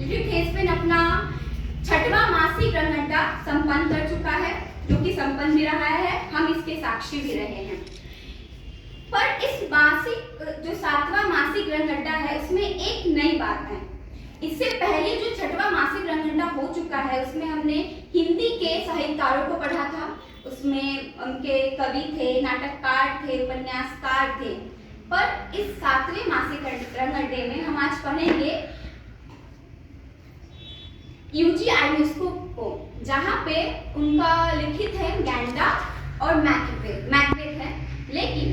Little थिएस्पियन अपना 6वां मासिक रंगघंटा संपन्न कर चुका है, जो कि संपन्न भी रहा है, हम इसके साक्षी भी रहे हैं। पर इस मासिक जो 7वां मासिक रंगघंटा है उसमें एक नई बात है। इससे पहले जो 6वां मासिक रंगघंटा हो चुका है उसमें हमने हिंदी के साहित्यकारों को पढ़ा था, उसमें उनके कवि थे, नाटककार थे, उपन्यासकार थे। पर इस 7वें मासिक रंगघंटे में हम आज पढ़ेंगे यूजी आयोस्को को, जहाँ पे उनका लिखित है गैंडा और मैकबेथ है। लेकिन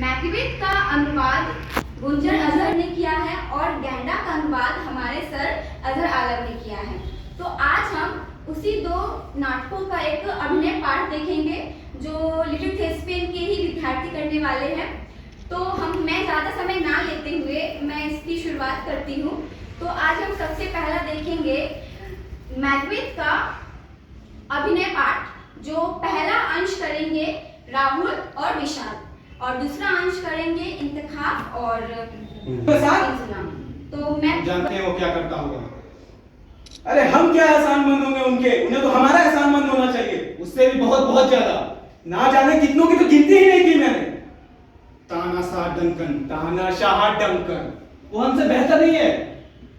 मैकबेथ का अनुवाद गुंजन अजहर ने किया है और गैंडा का अनुवाद हमारे सर अजहर आलम ने किया है। तो आज हम उसी दो नाटकों का एक अभिनय पाठ देखेंगे जो लिटिल थिएस्पियन के ही विद्यार्थी करने वाले हैं। तो मैं ज़्यादा समय ना लेते हुए मैं इसकी शुरुआत करती हूँ। तो आज हम सबसे पहला देखेंगे मैकबेथ का अभिनय पाठ, जो पहला अंश करेंगे राहुल और विशाल और दूसरा अंश करेंगे इंतखाब और इंतजाम। तो मैं जानते हैं वो क्या करता होगा। अरे हम क्या एहसानमंद होंगे उनके, उन्हें तो हमारा एहसानमंद होना चाहिए। उससे भी बहुत बहुत ज्यादा। ना जाने कितनों की तो गिनती ही नहीं की मैंने। तानाशाह डंकन वो हमसे बेहतर नहीं है।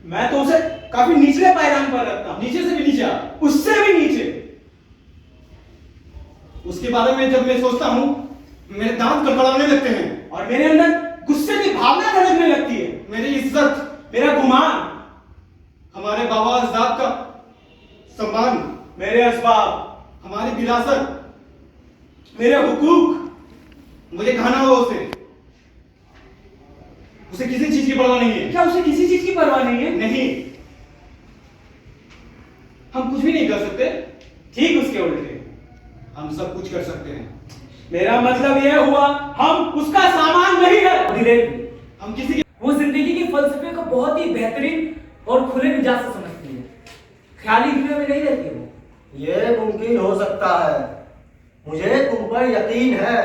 मैं तो उसे काफी निचले पायदान पर रखता हूं। नीचे से भी नीचा, उससे भी नीचे। उसके बारे में जब मैं सोचता हूँ मेरे दांत कड़कड़ाने लगते हैं और मेरे अंदर गुस्से की भावना धड़कने लगती है। मेरी इज्जत, मेरा गुमान, हमारे बाबा अजदाद का सम्मान, मेरे असबाब, हमारी विरासत, मेरे हुकूक, मुझे कहना हो उसे किसी चीज की परवाह नहीं है। क्या उसे किसी चीज की परवाह नहीं है? नहीं, हम कुछ भी नहीं कर सकते। ठीक उसके उल्टे हम सब कुछ कर सकते हैं। मेरा मतलब यह हुआ हम उसका सामान नहीं है। हम किसी की वो जिंदगी के फलसफे को बहुत ही बेहतरीन और खुले मिजाज से समझती है, ख्याली दुनिया में नहीं रहती वो। ये मुमकिन हो सकता है, मुझे तुम पर यकीन है।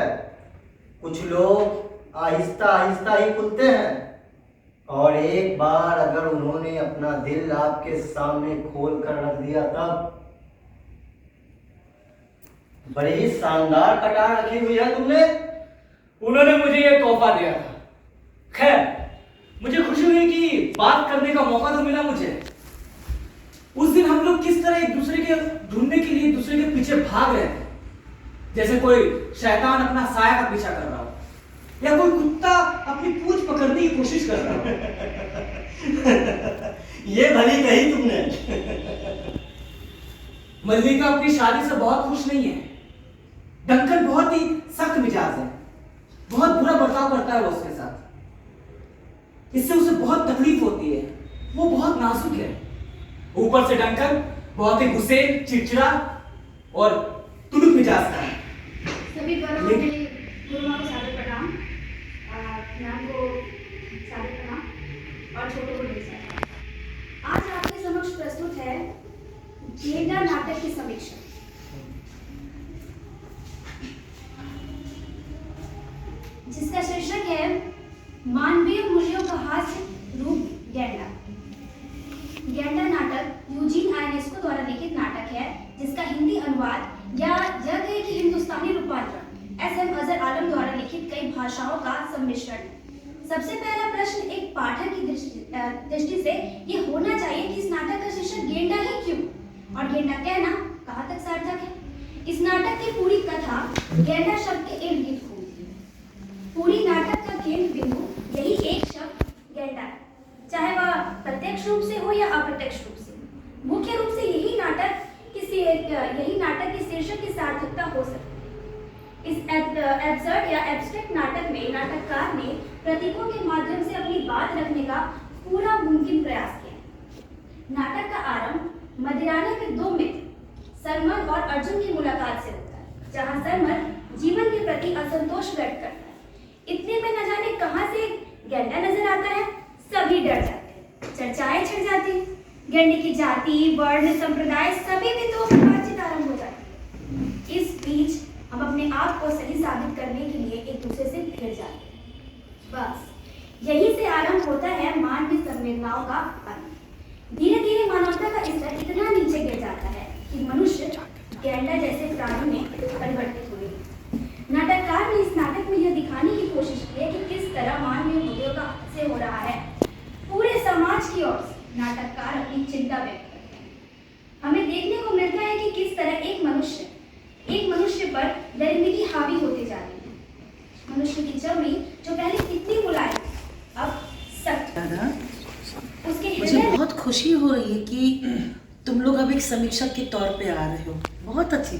कुछ लोग आहिस्ता आहिस्ता ही खुलते हैं और एक बार अगर उन्होंने अपना दिल आपके सामने खोल कर रख दिया तब। बड़ी शानदार कटार रखी हुई है तुमने। उन्होंने मुझे ये तोहफा दिया था। खैर, मुझे खुशी हुई कि बात करने का मौका तो मिला मुझे। उस दिन हम लोग किस तरह एक दूसरे के ढूंढने के लिए दूसरे के पीछे भाग रहे थे, जैसे कोई शैतान अपना साया का पीछा कर रहा हो या कोई कुत्ता अपनी पूंछ पकड़ने की कोशिश कर रहा हो। ये भली कही तुमने। मल्लिका अपनी शादी से बहुत खुश नहीं है। डंकन बहुत ही सख्त मिजाज है, बहुत बुरा बर्ताव करता है वो उसके साथ। इससे उसे बहुत तकलीफ होती है, वो बहुत नाजुक है। ऊपर से डंकन बहुत ही गुस्से, चिड़चिड़ा और तुलुक मिजाज का है। सभी बड़ों के गुरुओं को सादर प्रणाम, मैम को सादर प्रणाम और छोटों को नमस्कार। आज आपके समक्ष प्रस्तुत है गैंडा नाटक की समीक्षा। जिसका शीर्षक है मानवीय मूल्यों का हास्य रूप गैंडा। गैंडा नाटक यूजीन आयोस्को द्वारा लिखित नाटक है, जिसका हिंदी अनुवाद या यह कहे कि हिंदुस्तानी रूपांतरण एस.एम. अजहर आलम द्वारा लिखित कई भाषाओं का सम्मिश्रण है। सबसे पहला प्रश्न एक पाठक की दृष्टि से यह होना चाहिए कि इस नाटक का शीर्षक गेंडा ही क्यों, और गेंडा कहना कहाँ तक सार्थक है। इस नाटक की पूरी कथा गेंडा शब्द के इर्द गिर्द घूमती है। पूरी नाटक का केंद्र बिंदु यही एक शब्द गेंडा है, चाहे वह प्रत्यक्ष रूप से हो या अप्रत्यक्ष रूप से। मुख्य रूप से यही नाटक की शीर्षक की सार्थकता हो सकती है। इस एब्सर्ड या एब्स्ट्रैक्ट नाटक में नाटककार ने प्रतीकों के माध्यम से अपनी बात रखने का पूरा मुमकिन प्रयास किया। नाटक का आरंभ मदिराने में दो मित्र सरमद और अर्जुन की मुलाकात से होता है, जहां सरमद जीवन के प्रति असंतोष व्यक्त करता है। इतने में न जाने कहां से गेंडा नजर आता है, सभी डर जाते हैं, चर्चाएं छिड़ जाती हैं। गेंडे की जाति, वर्ण, संप्रदाय सभी बिंदुओं पर बातचीत आरंभ हो जाती है। इस बीच हम अपने आप को सही साबित करने के लिए एक दूसरे से भिड़ जाते हैं। बस यही से आरंभ होता है मानवीय संवेदनाओं का अंत। मानवता का स्तर इतना नीचे गिर जाता है कि मनुष्य गैंडा जैसे प्राणी में परिवर्तित हुए। नाटककार ने इस नाटक में यह दिखाने की कोशिश की है कि किस तरह मानवीय मूल्यों का से हो रहा है पूरे समाज की ओर से नाटककार अपनी चिंता व्यक्त करते हैं। हमें देखने को मिलता है कि किस तरह एक मनुष्य पर दरिंदगी हावी होते जा रही है। मनुष्य की चमड़ी जो पहले कितनी मुलायम अब सख्त, दादा, उसके मुझे हृदय बहुत खुशी हो रही है कि तुम लोग अब एक समीक्षक के तौर पे आ रहे हो। बहुत अच्छी,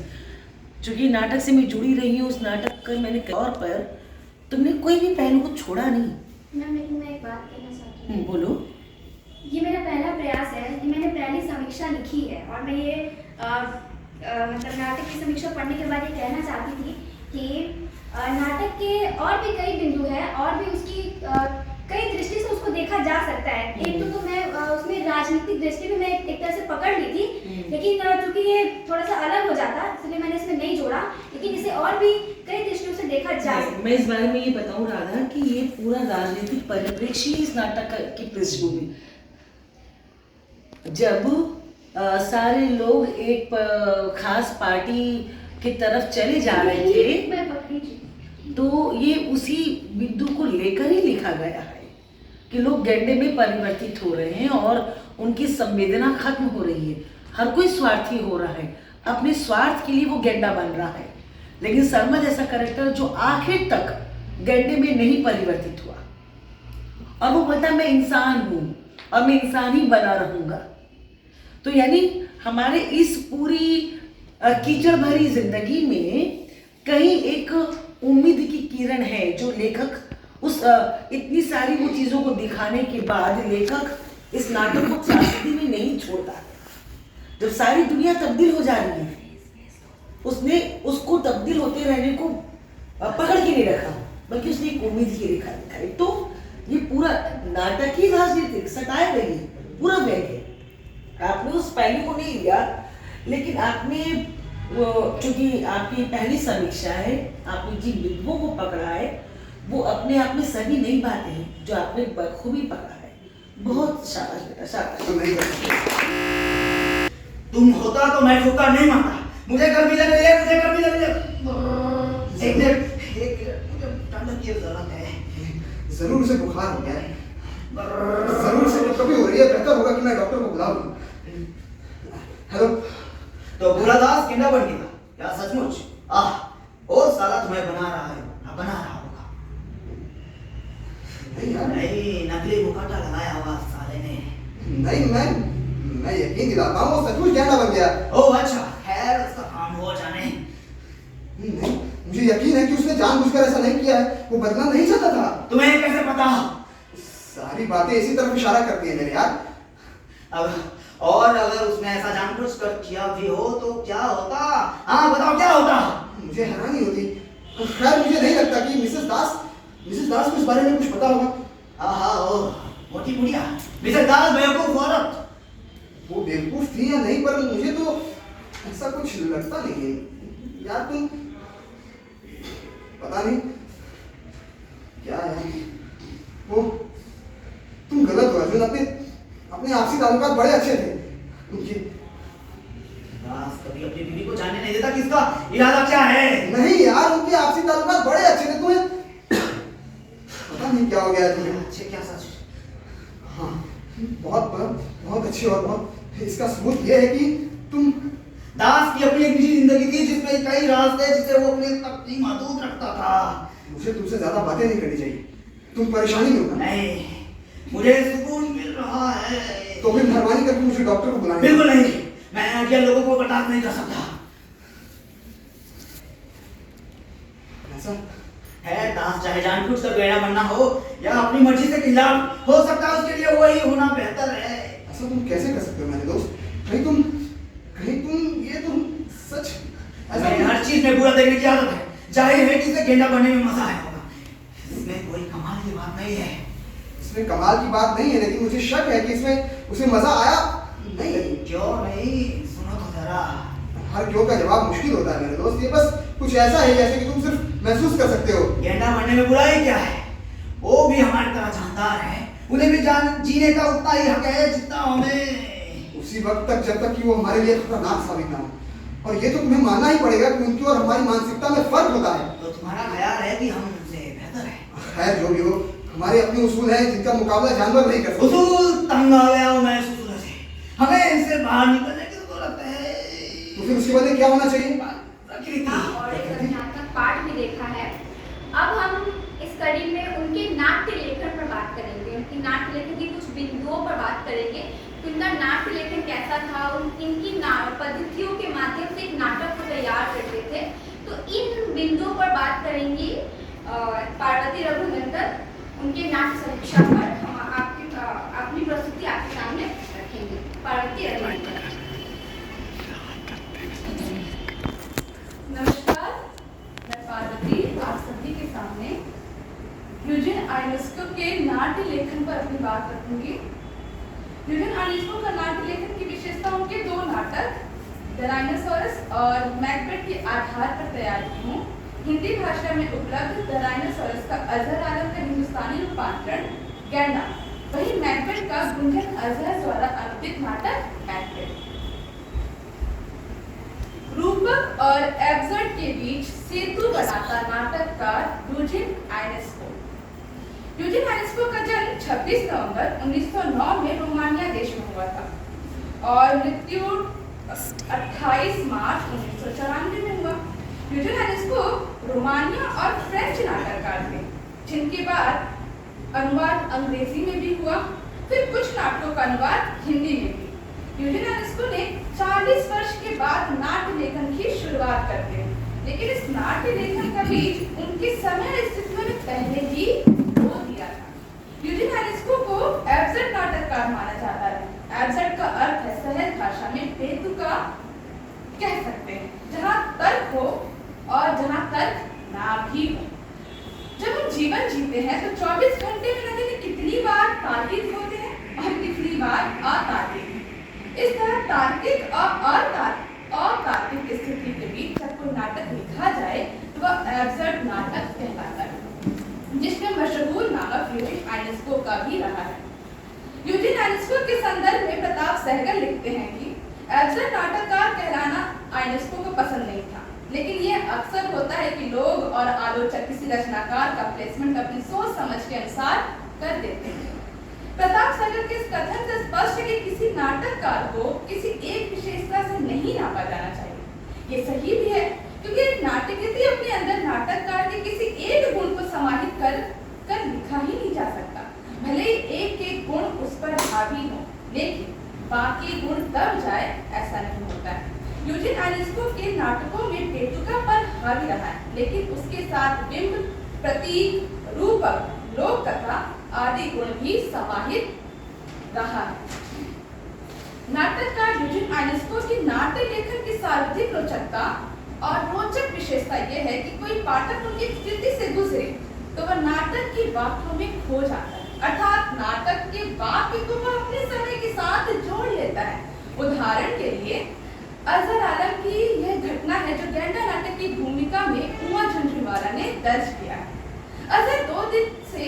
क्योंकि नाटक से मैं जुड़ी रही हूँ, उस नाटक का मैंने तौर पर तुमने कोई भी पहलू को छोड़ा नहीं। मैं एक बात कहना चाहती हूँ। बोलो। ये मेरा पहला प्रयास है कि मैंने पहली समीक्षा लिखी है और मैं ये मतलब नाटक की समीक्षा पढ़ने के बाद ये कहना चाहती थी कि नाटक के और भी कई बिंदु हैं और भी उसकी कई दृष्टि से उसको देखा जा सकता है। एक तो मैं उसमें राजनीतिक दृष्टि में मैं एक तरह से पकड़ ली थी, लेकिन चूंकि ये थोड़ा सा अलग हो जाता इसलिए मैंने इसमें नहीं जोड़ा, लेकिन इसे और भी कई दृष्टियों से देखा जा सकता है। मैं इस बारे में ये बताऊं राधा कि ये पूरा राजनीतिक परिप्रेक्ष्य इस नाटक की पृष्ठभूमि। जब सारे लोग एक खास पार्टी की तरफ चले जा रहे थे, मैं पकड़ी थी। तो ये उसी बिंदु को लेकर ही लिखा गया है कि लोग गैंडे में परिवर्तित हो रहे हैं और उनकी संवेदना खत्म हो रही है। हर कोई स्वार्थी हो रहा है, अपने स्वार्थ के लिए वो गैंडा बन रहा है। लेकिन शर्मा जैसा कैरेक्टर जो आखिर तक गैंडे में नहीं परिवर्तित हुआ और वो बोलता मैं इंसान हूँ और मैं इंसान ही बना रहूंगा। तो यानी हमारे इस पूरी कीचड़ भरी जिंदगी में कहीं एक उम्मीद की किरण है जो लेखक उस इतनी सारी वो चीजों को दिखाने के बाद लेखक इस नाटक को त्रासदी में नहीं छोड़ता। जब सारी दुनिया तब्दील हो जा रही है, उसने उसको तब्दील होते रहने को पकड़ के नहीं रखा, बल्कि उसने एक उम्मीद की रेखा दिखाई। तो ये पूरा नाटक ही राजनीतिक सताया गई है, पूरा व्यय है। आपने उस पहलू को नहीं लिया, लेकिन आपने क्योंकि आपकी पहली समीक्षा है, आपने जिन बिंदुओं को पकड़ा है वो अपने आप में सभी नई बातें हैं जो आपने बखूबी पकड़ा है। बहुत शाबाश बेटा, शाबाश। तुम होता तो मैं ठोकर नहीं मारता। मुझे गर्मी लग रही है, मुझे गर्मी लग रही है। एक मिनट, मुझे ठंडक की जरूरत है। जरूर उसे बुखार हो गया है, जरूर से कभी हो रही है। बेहतर होगा कि मैं डॉक्टर को बुला लूं। हेलो। तो भोलादास गेंडा बन गया क्या सचमुच? और साला तुम्हें बना रहा है, बना रहा होगा। नहीं यार, नहीं, नकली मुखौटा लगाया होगा साले ने। नहीं, मैं यकीन दिलाता हूँ वो सचमुच गेंडा बन गया। ओह अच्छा, खैर उसका काम हो जाने। नहीं, मुझे यकीन है कि उसने जानबूझकर ऐसा नहीं किया है। वो बदला नहीं चाहता था। तुम्हें कैसे पता? सारी बातें इसी तरफ इशारा करती है मेरे यार। अब और अगर उसने ऐसा जानबूझकर किया भी हो तो क्या होता? हाँ बताओ, क्या होता? मुझे हैरानी होती। खैर मुझे नहीं लगता कि मिसेस दास को इस बारे में कुछ पता होगा। मोटी बुढ़िया मिसेस दास बेवकूफ औरत। वो बेवकूफ थी या नहीं, पर मुझे तो ऐसा कुछ लगता नहीं है यार। तुम पता नहीं क्या है वो। तुम गलत हो अर्जुन। अपने आपसी ताल्लुकात बड़े अच्छे थे उनके। दास कभी अपनी बीवी को जानने नहीं देता कि इसका इरादा क्या है। नहीं यार, उनके आपसी ताल्लुकात बड़े अच्छे थे। तुम्हें पता नहीं क्या हो गया तुम्हें। अच्छे क्या सच? हाँ, बहुत अच्छी। और बहुत इसका सबूत यह है कि तुम दास की अपनी एक निजी जिंदगी थी जिसमें कई राज थे जिसे वो अपने तक महदूद रखता था। मुझे तुमसे ज्यादा बातें नहीं करनी चाहिए। तुम परेशानी में हो ना? नहीं, मुझे सुकून मिल रहा है। तो फिर मेहरबानी करके मुझे डॉक्टर को बुलाएं। बिल्कुल नहीं, मैं अज्ञान लोगों को बर्दाश्त नहीं कर सकता। ऐसा है दास चाहे जानबूझकर बेड़ा बनना हो या अपनी मर्जी से खिलाफ हो सकता है, उसके लिए वही होना बेहतर है। ऐसा तुम कैसे कर सकते हो मेरे दोस्त? कहीं तुम ये तुम सच ऐसा हमें हर चीज में बुरा देखने की आदत है। जाहिर है कि इसे गेंडा बनने में मजा आया होगा। इसमें कोई कमाल की बात नहीं है। इसमें कमाल की बात नहीं है, लेकिन मुझे शक है कि इसमें उसे मजा आया नहीं। क्यों नहीं? सुनो तो जरा। हर क्यों का जवाब मुश्किल होता है मेरे दोस्त। ये बस कुछ ऐसा है जैसे कि तुम सिर्फ महसूस कर सकते हो। गेंडा बनने में बुराई क्या है? वो भी हमारी तरह जानदार है। उन्हें भी जान जीने का उतना ही हक है जितना हमें। उसी उसी वक्त तक जब तक कि वो हमारे लिए खतरनाक साबित ना हो। और ये तो तुम्हें मानना ही पड़ेगा कि उनकी और हमारी मानसिकता में फर्क होता है। तो तुम्हारा ख्याल है कि हम उनसे बेहतर हैं? खैर जो भी हो, हमारे अपने उसूल हैं जिनका मुकाबला जानवर नहीं कर सकते। उसूल तंग आ गया हूं मैं इस उसूल से। हमें इससे बाहर निकलने की जरूरत है। तो फिर उसके बाद क्या होना चाहिए? प्रकृति। और एक रचनात्मक पाठ भी देखा है। अब हम इस कड़ी में उनके नाट्य लेखन पर बात करेंगे, उनकी नाट्य लेखन की कुछ बिंदुओं पर बात करेंगे। उनका नाट्य लेखन कैसा था, इनकी पद्धतियों के माध्यम से एक नाटक को तैयार करते थे। तो इन बिंदुओं पर बात करेंगी पार्वती रघुनंदन। उनके नाट्य समीक्षा पर हम अपनी प्रस्तुति आपके सामने रखेंगे। पार्वती रघुनंदन। नमस्कार, मैं पार्वती आप सभी के सामने यूजीन आयोनेस्को के नाट्य लेखन पर अपनी बात रखूंगी। यूजीन आयोनेस्को का नाट्य लेखन की विशेषता उनके दो नाटक द राइनोसोरस और मैकबेथ के आधार पर तैयार की हूँ। हिंदी भाषा में उपलब्ध द राइनोसोरस का अजहर आलम का हिंदुस्तानी रूपांतरण गैंडा, वही मैकबेथ का गुंजन अजहर द्वारा अनुदित नाटक मैकबेथ। रूपक और एब्सर्ड के बीच सेतु बनाता नाटककार यूजीन आयोनेस्को। यूजीन आयोनेस्को का जन्म 26 नवंबर 1909 में रोमानिया देश में हुआ था और मृत्यु 28 मार्च 1994 में हुआ। यूजीन आयोनेस्को रोमानिया और फ्रेंच नाटककार थे, जिनके बाद अनुवाद अंग्रेजी में भी हुआ, फिर कुछ नाटकों का अनुवाद हिंदी में भी। यूजीन आयोनेस्को ने 40 वर्ष के बाद नाट्य लेखन की शुरुआत करते हैं, लेकिन इस नाट्य लेखन का बीज उनके समय स्थितियों ने पहले ही बो दिया था। यूजीन आयोनेस्को को एब्सर्ड नाटककार माना जाता है। एब्सर्ड का अर्थ है सहज भाषा में बेतुका कह सकते हैं, जहाँ तर्क हो और जहाँ तर्क ना भी हो। जब हम जीवन जीते हैं तो 24 घंटे में न जाने कितनी बार तार्किक होते हैं और कितनी बार अतार्किक। इस तरह तार्किक और अतार्किक स्थिति के बीच जब कोई नाटक लिखा जाए तो वह एब्सर्ड नाटक कहलाता है, जिसमें मशहूर नामक यूजीन आयोनेस्को का भी रहा है। यूजीन आयोनेस्को के संदर्भ में प्रताप सहगल लिखते हैं कि एब्सर्ड नाटककार कहलाना आयोनेस्को को पसंद नहीं था, लेकिन यह अक्सर होता है कि लोग और आलोचक किसी रचनाकार का प्लेसमेंट अपनी सोच समझ के अनुसार कर देते हैं। प्रताप सहगल के इस कथन से स्पष्ट है कि किसी नाटककार को किसी एक विशेषता से नहीं नापा जाना चाहिए। ये सही भी है, क्योंकि एक नाट्यकृति अपने अंदर नाटककार के किसी एक गुण को समाहित कर लिखा ही नहीं जा सकता। भले ही एक एक गुण उस पर हावी हो, लेकिन बाकी गुण दब जाए, ऐसा नहीं होता है। यूजीन आयोनेस्को के नाटकों में बेतुका पर हावी रहा है, लेकिन उसके साथ बिंब, प्रतीक, रूपक, लोक कथा आदि गुण भी समाहित रहा है। नाटककार यूजीन आयोनेस्को की नाट्य लेखन की सर्वाधिक रोचकता और रोचक विशेषता यह है कि कोई पाठक उनकी कृति से गुजरे तो वह नाटक की वाक्यों में खो जाता है, अर्थात नाटक के वाक्य को वह अपने समय के साथ जोड़ लेता है। उदाहरण के लिए अजहर आलम की यह घटना है जो गैंडा नाटक की भूमिका में उमा झुंझुनवाला ने दर्ज किया है। अजहर 2 दिन से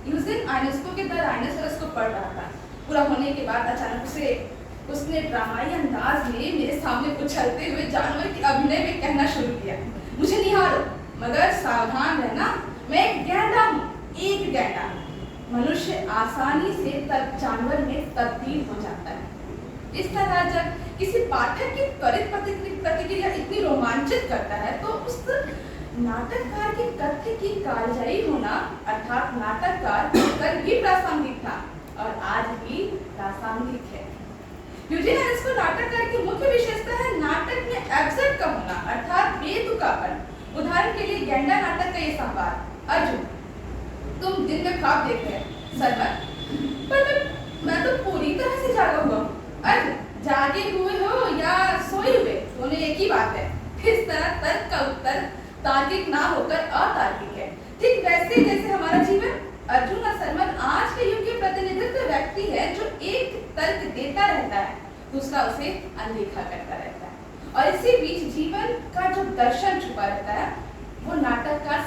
यूजीन आयोनेस्को के द राइनोसोरस को पढ़ रहा था। पूरा होने के बाद अचानक उसने ड्रामाई अंदाज में मेरे सामने उछलते हुए जानवर की अभिनय में कहना शुरू किया, मुझे निहारो, मगर सावधान रहना, मैं एक गैंडा हूँ, एक गैंडा। मनुष्य आसानी से जानवर में तब्दील हो जाता है। इस तरह जब किसी पाठक की त्वरित प्रतिक्रिया इतनी रोमांचित करता है तो उस नाटककार के कथ्य की कालजयी होना, अर्थात नाटककार कल भी प्रासंगिक था और आज भी प्रासंगिक है। यूजीन आयोनेस्को नाटककार की मुख्य विशेषता है नाटक में एब्सर्ड का होना, अर्थात बेतुकापन। उदाहरण के लिए गैंडा नाटक का ये संवाद, अर्जुन तुम दिन में ख्वाब देख रहे सरवर, पर मैं तो पूरी तरह से जागा हुआ हूँ। अर्जुन जागे हुए हो या सोए हुए, दोनों एक ही बात है। इस तरह तर्क का उत्तर तार्किक ना होकर अतार्किक है। ठीक वैसे जैसे हमारा जीवन, अर्जुन और सरमन आज के युग के प्रतिनिधित्व व्यक्ति है जो एक तर्क देता रहता है, दूसरा उसे अनदेखा करता रहता है, और इसी बीच जीवन का जो दर्शन छुपा रहता है वो नाटककार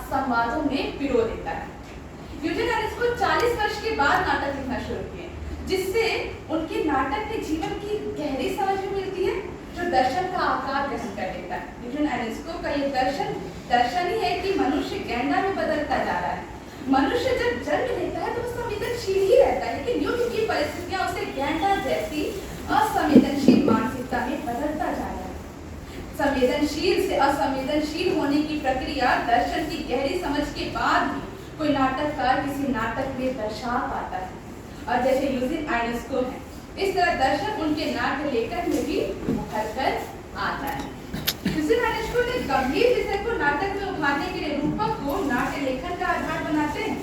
संवादों में पिरो देता है। यूजीन आयोनेस्को 40 वर्ष के बाद नाटक लिखना शुरू किए, जिससे उनके नाटक के जीवन की गहरी समझ भी मिलती है जो दर्शन का आकार ग्रहण कर लेता है। यूजीन आयनेस्को का ये दर्शन ही है कि मनुष्य गैंडा में बदलता जा रहा है। मनुष्य जब जन्म लेता है तो वो संवेदनशील ही रहता है, लेकिन युग की परिस्थितियां उसे गैंडा जैसी असंवेदनशील मानसिकता में बदलता जा रहा है। संवेदनशील से असंवेदनशील होने की प्रक्रिया दर्शन की गहरी समझ के बाद भी कोई नाटककार किसी नाटक में दर्शा पाता है। और जैसे यूजीन आयनेस्को है, इस तरह दर्शन उनके नाट्य लेखन में भी उभर कर आता है। यूजीन आयनेस्को ने गंभीर विषय को नाटक में उभारने के लिए रूपक को नाट्य लेखन का आधार बनाते हैं।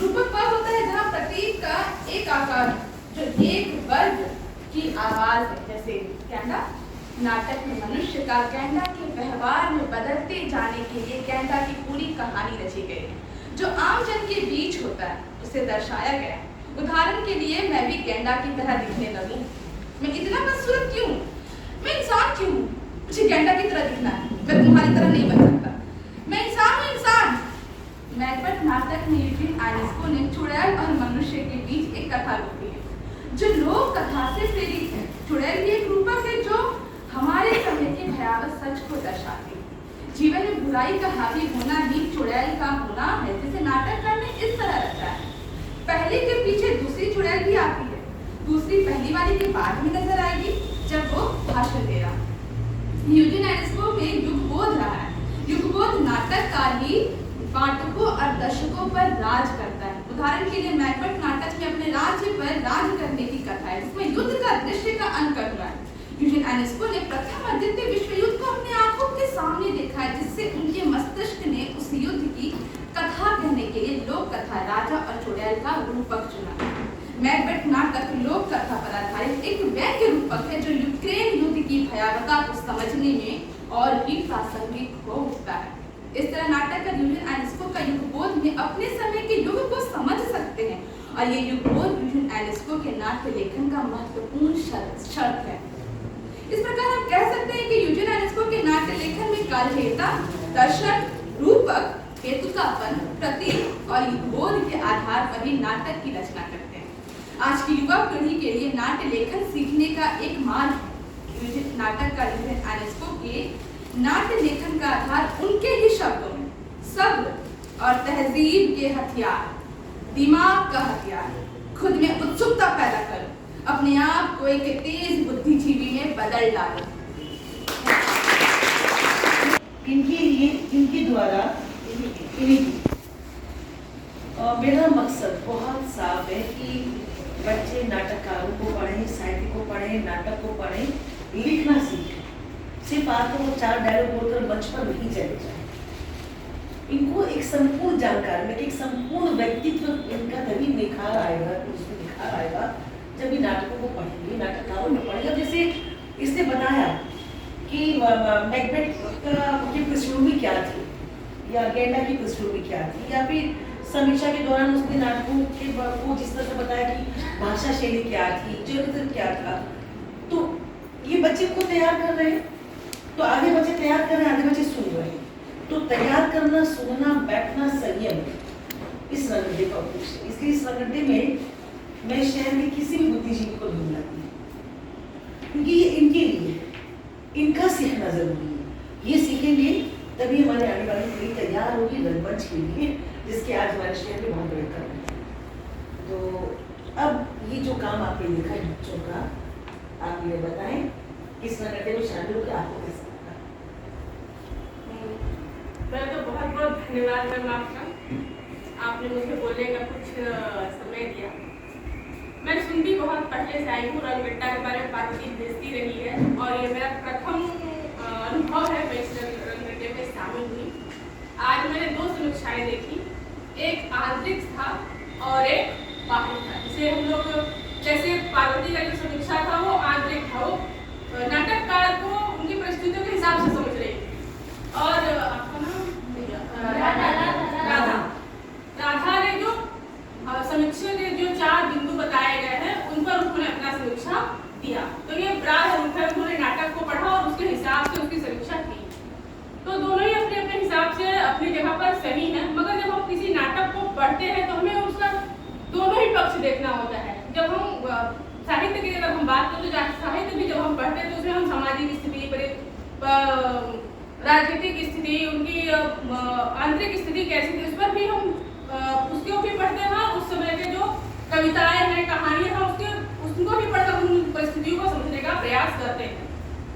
रूपक वह होता है जहाँ प्रतीक का एक आकार जो एक वर्ग की आवाज है, जैसे गैंडा। नाटक में मनुष्य का गैंडा के व्यवहार में बदलते जाने के लिए गैंडा की पूरी कहानी रची गई है, जो आम जन के बीच होता है उसे दर्शाया गया है। उदाहरण के लिए मैं भी गैंडा की तरह दिखने लगूं। मैं इतना बदसूरत क्यों? मैं इंसान क्यों? मुझे गैंडा की तरह दिखना है, मैं तुम्हारी तरह नहीं बन सकता। मैं इंसान हूँ, इंसान। मैकबेथ नाटक में यूजीन आयनेस्को ने चुड़ैल और मनुष्य के बीच एक कथा लिखी है जो लोक कथा से प्रेरित है। चुड़ैल भी एक रूपक है जो हमारे समय के भयावह सच को दर्शाती है। जीवन में बुराई का हावी होना ही चुड़ैल का होना है, जिसे नाटककार ने इस तरह रचा है। पहले के पीछे दूसरी चुड़ैल भी आती है, दूसरी पहली वाली के बाद में नजर आएगी जब वो भाषण दे रहा। यूजीन आयनेस्को में युगबोध रहा है। युगबोध नाटककार ही पाठकों और दर्शकों पर राज करता है। उदाहरण के लिए मैकबेथ नाटक में अपने राज्य पर राज करने की कथा है, जिसमें युद्ध का दृश्य का अंकन हुआ है। यूजीन आयनेस्को ने प्रथम और द्वितीय विश्व युद्ध को अपने आंखों के सामने देखा है, जिससे उनके मस्तिष्क ने उस युद्ध की कथा कहने के लिए लोक कथा राजा और चुड़ैल का रूपक चुना। मैकबेथ नाटक लोक कथा पर आधारित एक व्यंग्य रूपक है जो यूक्रेन युद्ध की भयावहता को समझने में और भी प्रासंगिक हो उठता है। इस तरह नाटककार यूजीन आयनेस्को का युगबोध में अपने समय के युग को समझ सकते हैं, और ये युगबोध यूजीन आयनेस्को के नाट्य लेखन का महत्वपूर्ण शर्त है। इस प्रकार हम कह सकते हैं कि यूजीन आयनेस्को के नाट्य लेखन में कालहेता, दर्शन, रूपक, हेतुकापन, प्रतीक और युगबोध के आधार पर ही नाटक की रचना करते हैं। आज की युवा पीढ़ी के लिए नाट्य लेखन सीखने का एक मार्ग है। नाटककार यूजीन आयनेस्को के नाट्य लेखन का आधार उनके ही शब्दों में सब्र और तहजीब के हथियार, दिमाग का हथियार, खुद में उत्सुकता पैदा करो, अपने आप को एक तेज बुद्धिजीवी में बदल डालो। इनके द्वारा मेरा मकसद बहुत साफ है कि बच्चे नाटककारों को पढ़ें, साहित्य को पढ़ें, नाटक को पढ़ें, लिखना सीखें। सिर्फ आपको वो 4 डायलॉग बोलकर मंच पर नहीं चले जाए। इनको एक संपूर्ण जानकारी में एक संपूर्ण व्यक्तित्व इनका तभी निखार आएगा, उसमें निखार आएगा जब भी नाटकों को पढ़ेंगे, नाटककारों में पढ़ेगा। जैसे इसने बताया कि मैकबेथ की पृष्ठभूमि क्या थी, या गैंडा की पृष्ठभूमि क्या थी, या फिर समीक्षा के दौरान उसने नाटकों के को जिस तरह से बताया कि भाषा शैली क्या थी, चरित्र क्या था। तो ये बच्चे को तैयार कर रहे हैं, तो आगे बच्चे तैयार कर रहे हैं, आगे बच्चे सुन रहे हैं। तो तैयार करना, सुनना, बैठना, संयम इस रंगड्डे का उद्देश्य है। इसलिए इस रंगड्डे में मैं शहर में किसी भी बुद्धिजीवी को ढूंढ लाती हूँ, क्योंकि ये इनके लिए, इनका सीखना जरूरी है। ये सीखेंगे तभी हमारे आने वाली पीढ़ी तैयार होगी रंगमंच के लिए, जिसके आज हमारे शहर में बहुत बड़े काम है। तो अब ये जो काम आपने लिखा है बच्चों का, आप ये बताएं किस रंगड्डे में शामिल होकर आपको कैसा लगा? मैं तो बहुत बहुत धन्यवाद मैम आपका, आपने मुझे बोलने का कुछ समय दिया। मैं सुनती बहुत पहले से आई हूँ, रंगड्डा के बारे में बातचीत भेजती रही है, और ये मेरा प्रथम अनुभव है। मैं इस रंगड्डे में शामिल हुई। आज मैंने 2 समीक्षाएं देखी, एक आंतरिक था और एक बाहरी था। जिसे हम लोग जैसे पार्वती का जो समीक्षा था वो आंतरिक था, वो नाटककार को उनकी परिस्थितियों के हिसाब से समझ रही थी। और आपका नाम राधा ने जो समीक्षा के जो 4 बिंदु बताए गए हैं उन पर उन्होंने अपना समीक्षा दिया। तो ये बड़ा है उन्होंने नाटक को पढ़ा और उसके हिसाब से उसकी समीक्षा की। तो दोनों ही अपने अपने हिसाब से अपनी जगह पर सही है, मगर जब हम किसी नाटक को पढ़ते हैं तो हमें उसका दोनों ही पक्ष देखना होता है। जब हम साहित्य की अगर हम बात को तो साहित्य भी जब हम पढ़ते हैं तो उसमें हम सामाजिक स्थिति, राजनीतिक स्थिति, उनकी आंतरिक स्थिति कैसी थी उस पर भी हम पुस्तकों भी पढ़ते हैं। उस समय के जो कविताएं हैं, कहानियां हैं, उसको भी पढ़कर उन परिस्थितियों को समझने का प्रयास करते हैं।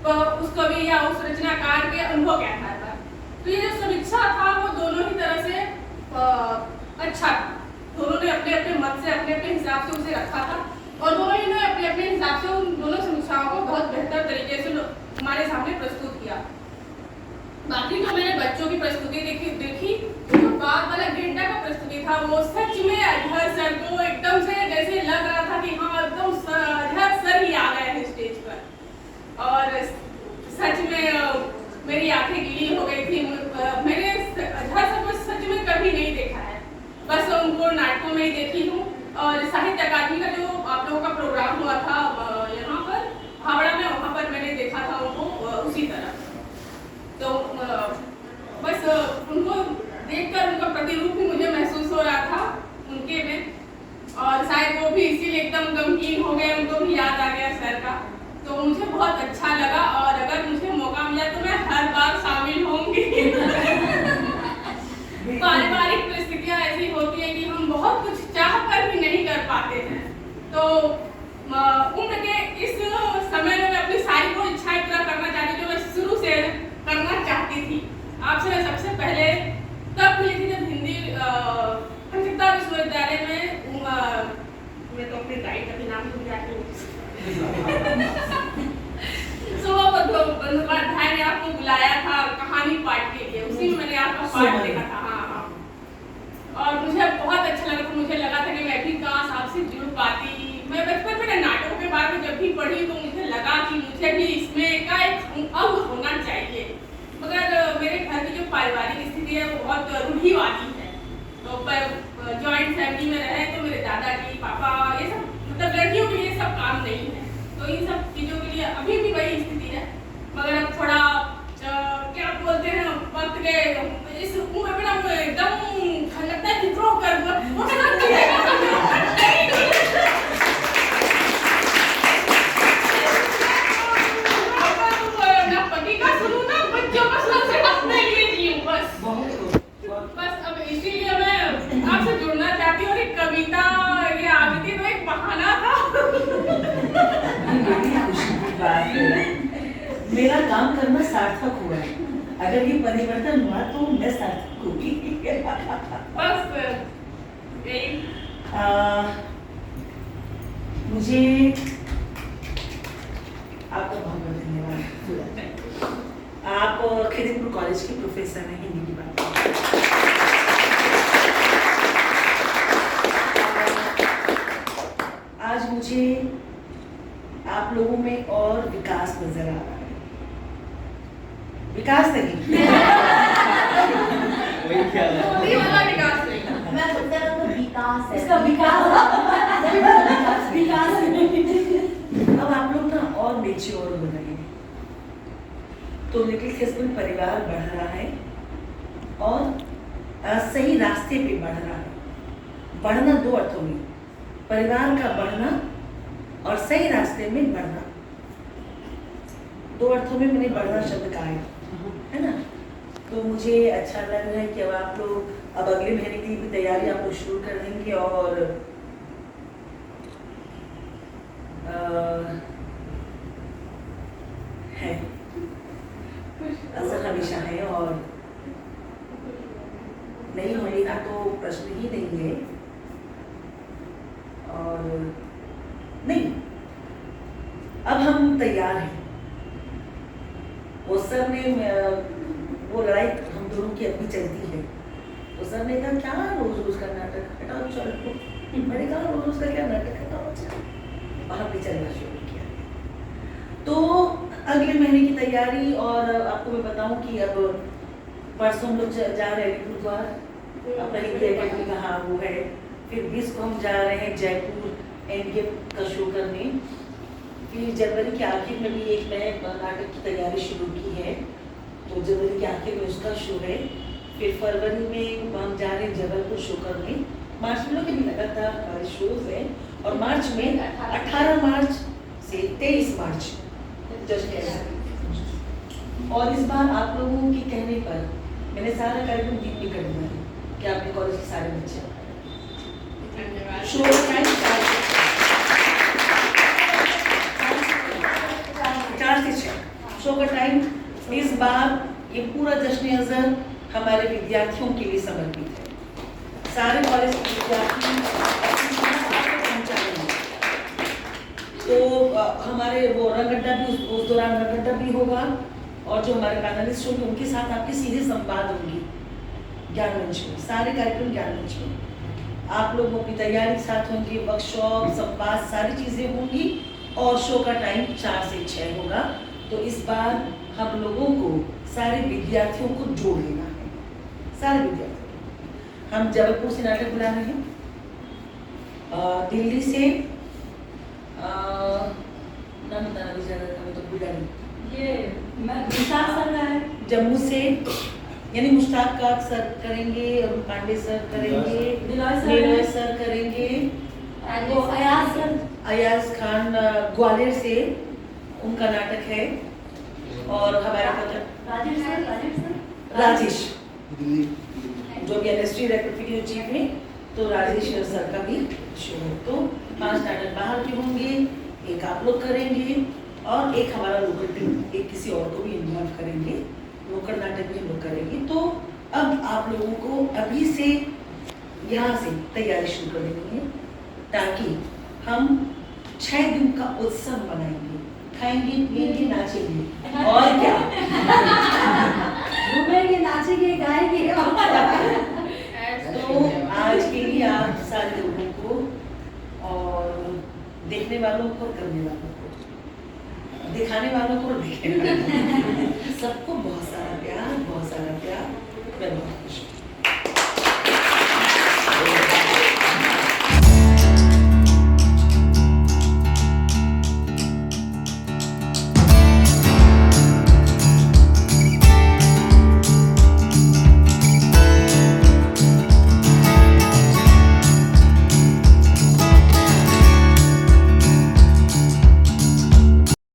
तो उस कवि या उस रचनाकार के अनुभव क्या था। तो ये जो समीक्षा था वो दोनों ही तरह से अच्छा था। दोनों ने अपने अपने मत से अपने अपने हिसाब से उसे रखा था और दोनों ही ने अपने अपने हिसाब से उन दोनों समीक्षाओं को बहुत बेहतर तरीके से हमारे सामने प्रस्तुत किया। बाकी जो मैंने बच्चों की प्रस्तुति देखी जो बाद वाला गेंडा का प्रस्तुति था वो सच में अजहर सर को एकदम से जैसे लग रहा था कि हाँ एकदम अजहर सर ही आ गए हैं स्टेज पर। और सच में मेरी आंखें गीली हो गई थी। मैंने अजहर सर को सच में कभी नहीं देखा है, बस उनको नाटकों में ही देखी हूँ। और साहित्य अकादमी का जो आप लोगों का प्रोग्राम हुआ था यहाँ पर हावड़ा में, वहाँ पर मैंने देखा था उनको उसी तरह। तो बस उनको देखकर उनका प्रतिरूप भी मुझे महसूस हो रहा था उनके में, और शायद वो भी इसीलिए एकदम गमगीन हो गए, उनको भी याद आ गया सर का। तो मुझे बहुत अच्छा लगा और अगर मुझे मौका मिला तो मैं हर बार शामिल होंगी। पारिवारिक परिस्थितियाँ ऐसी होती हैं कि हम बहुत कुछ चाह कर भी नहीं कर पाते हैं। तो उम्र के इस समय में मैं अपनी सारी वो इच्छाएं पूरा करना चाहती जो मैं शुरू से करना चाहती थी। आपसे मैं सबसे पहले तब मिली थी जब हिंदी पंडिता विश्वविद्यालय में मैं तो अपने गाइड का भी नाम भूल जाती हूँ। सुबह बंदोपाध्याय ने आपको बुलाया था कहानी पाठ के लिए, उसी में मैंने आपका पाठ देखा था। हाँ, और मुझे बहुत अच्छा लगा था। मुझे लगा था कि मैं भी काश आपसे जुड़ पाती। मैं बचपन में नाटकों के बारे में जब भी पढ़ी तो मुझे लगा कि मुझे भी इसमें का एक अंग होना चाहिए, मगर मेरे घर की जो पारिवारिक स्थिति है वो बहुत रूढ़िवादी है। तो जॉइंट फैमिली में रहे तो मेरे दादाजी, पापा, ये सब मतलब लड़कियों के लिए सब काम नहीं है। तो इन सब चीज़ों के लिए अभी भी वही स्थिति है, मगर अब थोड़ा क्या बोलते हैं वक्त के इस उम्र में ना एकदम लगता है विद्रोह कर पति का सुनूं ना, बच्चों का सुन से अपने लिए जीऊं बस अब इसीलिए मैं आपसे जुड़ना चाहती हूँ। एक कविता ये आवृत्ति तो एक बहाना था। खुशी की बात है, मेरा काम करना सार्थक हुआ है। अगर ये परिवर्तन हुआ तो मैं सार्थक होगी। बस मुझे आपका बहुत बहुत धन्यवाद। आप खिदमपुर कॉलेज के प्रोफेसर हैं, हिंदी की बात। आज मुझे आप लोगों में और विकास नजर आ रहा है। विकास नहीं वही क्या है? मोदी वाला विकास नहीं, मैं बोलता हूँ विकास है। इसका विकास अब आप लोग ना और मेच्योर हो रहे हैं, तो लिटिल खिसबुल परिवार बढ़ रहा है और सही रास्ते पे बढ़ रहा है। बढ़ना दो अर्थों में, परिवार का बढ़ना और सही रास्ते में बढ़ना, दो अर्थों में मैंने बढ़ना शब्द कहा है ना। तो मुझे अच्छा लग रहा है कि अब आप लोग अब अगले महीने की भी तैयारी आप लोग शुरू कर देंगे और है असर हमेशा है और नहीं होने का तो प्रश्न ही नहीं है। और नहीं, अब हम तैयार हैं। वो सर ने वो लड़ाई हम दोनों की अभी चलती है, तो सर ने कहा क्या रोज रोज का नाटक, हटाओ चलो। मैंने कहा रोज रोज का क्या नाटक, हटाओ चलो, और हमने चलना शुरू किया। तो अगले महीने की तैयारी, और आपको मैं बताऊं कि अब परसों हम लोग जा रहे हैं गुरुद्वार, अपना हिंदी अकेडमी का हाँ वो है। फिर 20 को हम जा रहे हैं जयपुर एनडीए का शो करने। फिर जनवरी के आखिर में भी एक नए नाटक की तैयारी शुरू की है, तो जनवरी के आखिर में उसका शो है। फिर फरवरी में हम जा रहे हैं जबलपुर शो करने। मार्च में लोग भी लगातार हमारे शोज हैं, और मार्च में 18 मार्च से 23 मार्च जश्न एहसान। और इस बार आप लोगों के कहने पर मैंने सारा कार्यक्रम दिन में कर दिया है कि आपके कॉलेज के सारे बच्चे धन्यवाद। शो टाइम 4 से 6 शो का टाइम। इस बार ये पूरा जश्न अज़हर हमारे विद्यार्थियों के लिए समर्पित है। सारे कॉलेज के विद्यार्थी अपनी आपको पहुंचाएंगे। तो हमारे वो रंगड्डा भी उस दौरान रंगड्डा भी होगा, और जो हमारे पैनलिस्ट होंगे उनके साथ आपके सीधे संवाद होंगे ज्ञान मंच में। सारे कार्यक्रम ज्ञान मंच में आप लोग अपनी तैयारी के साथ होंगे, वर्कशॉप संवाद सारी चीज़ें होंगी। और शो का टाइम 4 से 6 होगा। तो इस बार हम लोगों को सारे विद्यार्थियों को जोड़ लेना है, सारे विद्यार्थियों। हम जबलपुर से नाटक बुला रहे हैं, दिल्ली से नाम बताना भी जगह हमें तो भूल नहीं, ये मैं मुश्ताक सर का है। जम्मू से यानी मुश्ताक काक सर करेंगे, अरुण पांडे सर करेंगे, निलॉय सर करेंगे, वो अयाज सर, अयाज खान ग्वालियर से उनका नाटक है। और हमारा राजेश सर राजेश जो भी एनएसटी रेप्रेजेंटेटिव चीफ है, तो राजेश सर का भी शो है। तो 5 नाटक बाहर के होंगे, एक आप लोग करेंगे और एक हमारा लोकल टीम, एक किसी और को भी इन्वॉल्व करेंगे, लोकल नाटक भी हम लोग करेंगे। तो अब आप लोगों को अभी से यहाँ से तैयारी शुरू कर देनी है, ताकि हम 6 दिन का उत्सव मनाएंगे, खाएंगे पिएंगे नाचेंगे और क्या घूमेंगे नाचेंगे गाएंगे। तो आज के लिए आप सारे लोगों को और देखने वालों को, करने वालों को, दिखाने वालों को, देखने वालों को सबको बहुत सारा प्यार, बहुत सारा प्यार। मैं बहुत खुश हूँ।